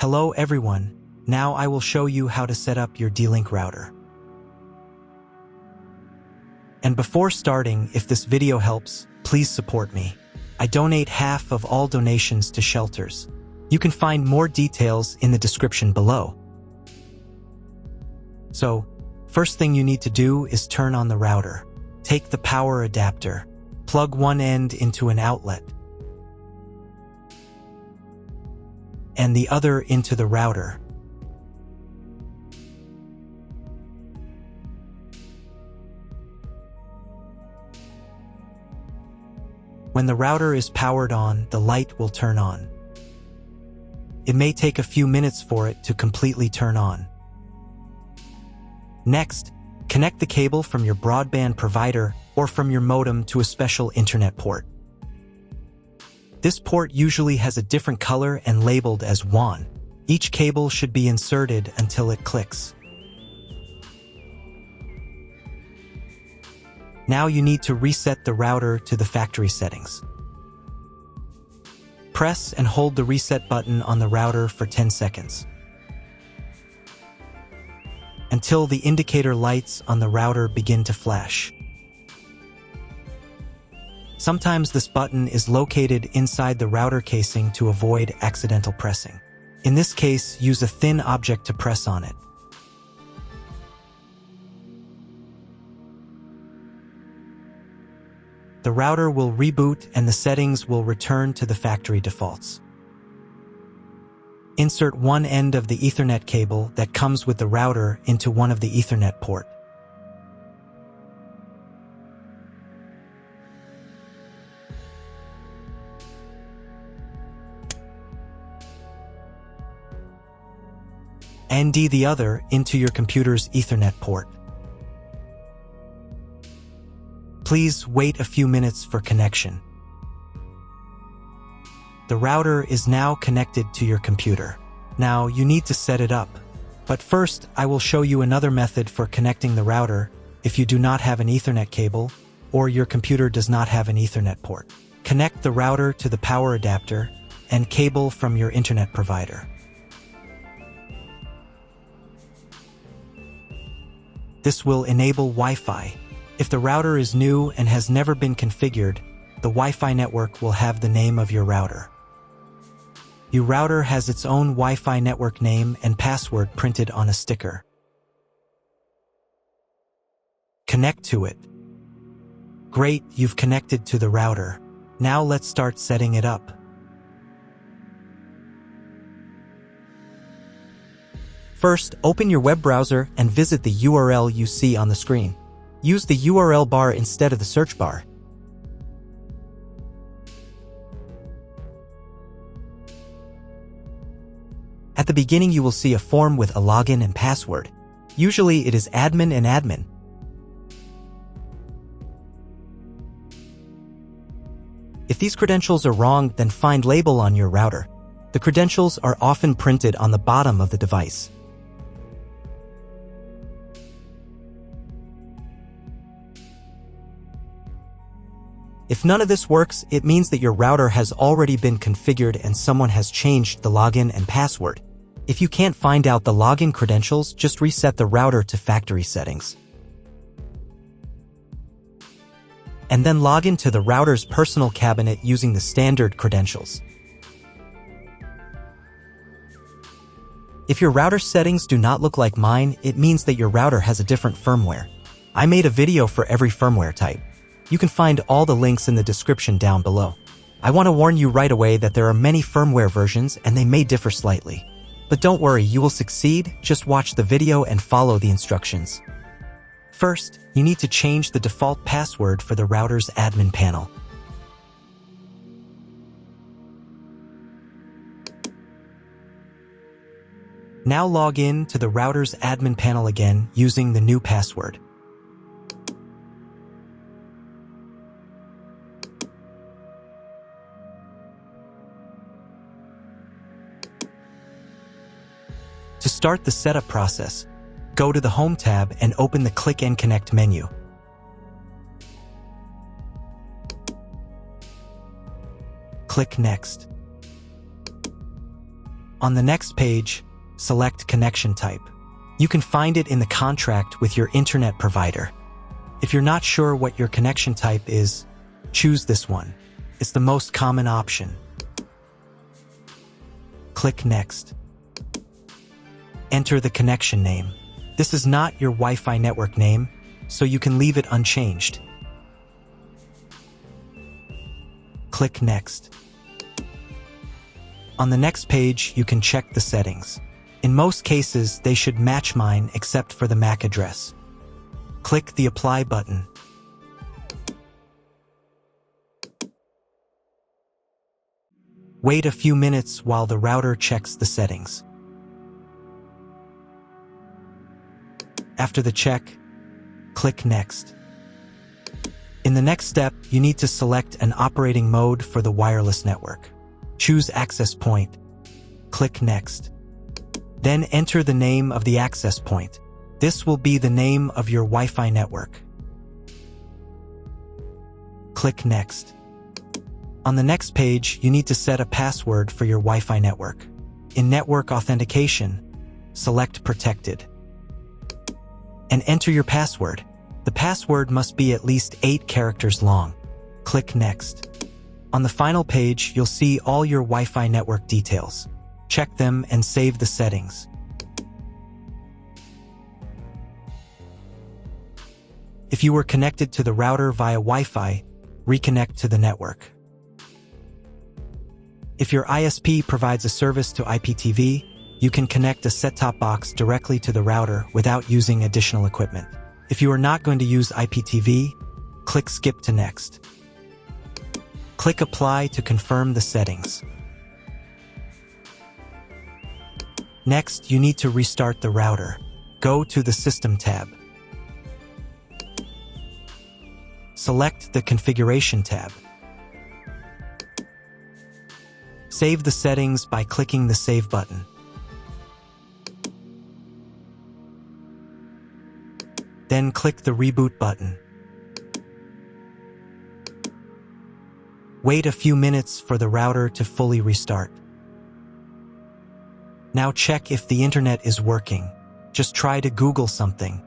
Hello everyone, now I will show you how to set up your D-Link router. And before starting, if this video helps, please support me. I donate half of all donations to shelters. You can find more details in the description below. So, first thing you need to do is turn on the router. Take the power adapter, plug one end into an outlet, and the other into the router. When the router is powered on, the light will turn on. It may take a few minutes for it to completely turn on. Next, connect the cable from your broadband provider or from your modem to a special internet port. This port usually has a different color and labeled as WAN. Each cable should be inserted until it clicks. Now you need to reset the router to the factory settings. Press and hold the reset button on the router for 10 seconds. Until the indicator lights on the router begin to flash. Sometimes this button is located inside the router casing to avoid accidental pressing. In this case, use a thin object to press on it. The router will reboot and the settings will return to the factory defaults. Insert one end of the Ethernet cable that comes with the router into one of the Ethernet port. And the other into your computer's Ethernet port. Please wait a few minutes for connection. The router is now connected to your computer. Now you need to set it up. But first, I will show you another method for connecting the router if you do not have an Ethernet cable or your computer does not have an Ethernet port. Connect the router to the power adapter and cable from your internet provider. This will enable Wi-Fi. If the router is new and has never been configured, the Wi-Fi network will have the name of your router. Your router has its own Wi-Fi network name and password printed on a sticker. Connect to it. Great, you've connected to the router. Now let's start setting it up. First, open your web browser and visit the URL you see on the screen. Use the URL bar instead of the search bar. At the beginning, you will see a form with a login and password. Usually, it is admin and admin. If these credentials are wrong, then find label on your router. The credentials are often printed on the bottom of the device. If none of this works, it means that your router has already been configured and someone has changed the login and password. If you can't find out the login credentials, just reset the router to factory settings. And then log into the router's personal cabinet using the standard credentials. If your router settings do not look like mine, it means that your router has a different firmware. I made a video for every firmware type. You can find all the links in the description down below. I want to warn you right away that there are many firmware versions and they may differ slightly. But don't worry, you will succeed. Just watch the video and follow the instructions. First, you need to change the default password for the router's admin panel. Now log in to the router's admin panel again using the new password. To start the setup process, go to the Home tab and open the Click and Connect menu. Click Next. On the next page, select connection type. You can find it in the contract with your internet provider. If you're not sure what your connection type is, choose this one. It's the most common option. Click Next. Enter the connection name. This is not your Wi-Fi network name, so you can leave it unchanged. Click Next. On the next page, you can check the settings. In most cases, they should match mine except for the MAC address. Click the Apply button. Wait a few minutes while the router checks the settings. After the check, click Next. In the next step, you need to select an operating mode for the wireless network. Choose Access Point. Click Next. Then enter the name of the access point. This will be the name of your Wi-Fi network. Click Next. On the next page, you need to set a password for your Wi-Fi network. In Network Authentication, select Protected. And enter your password. The password must be at least 8 characters long. Click Next. On the final page, you'll see all your Wi-Fi network details. Check them and save the settings. If you were connected to the router via Wi-Fi, reconnect to the network. If your ISP provides a service to IPTV, you can connect a set-top box directly to the router without using additional equipment. If you are not going to use IPTV, click Skip to Next. Click Apply to confirm the settings. Next, you need to restart the router. Go to the System tab. Select the Configuration tab. Save the settings by clicking the Save button. Then click the Reboot button. Wait a few minutes for the router to fully restart. Now check if the internet is working. Just try to Google something.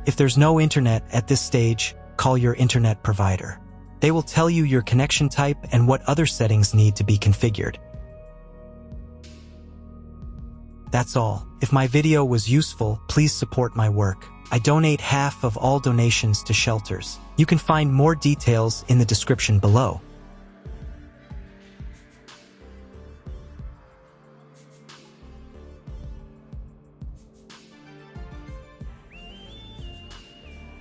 If there's no internet at this stage, call your internet provider. They will tell you your connection type and what other settings need to be configured. That's all. If my video was useful, please support my work. I donate half of all donations to shelters. You can find more details in the description below.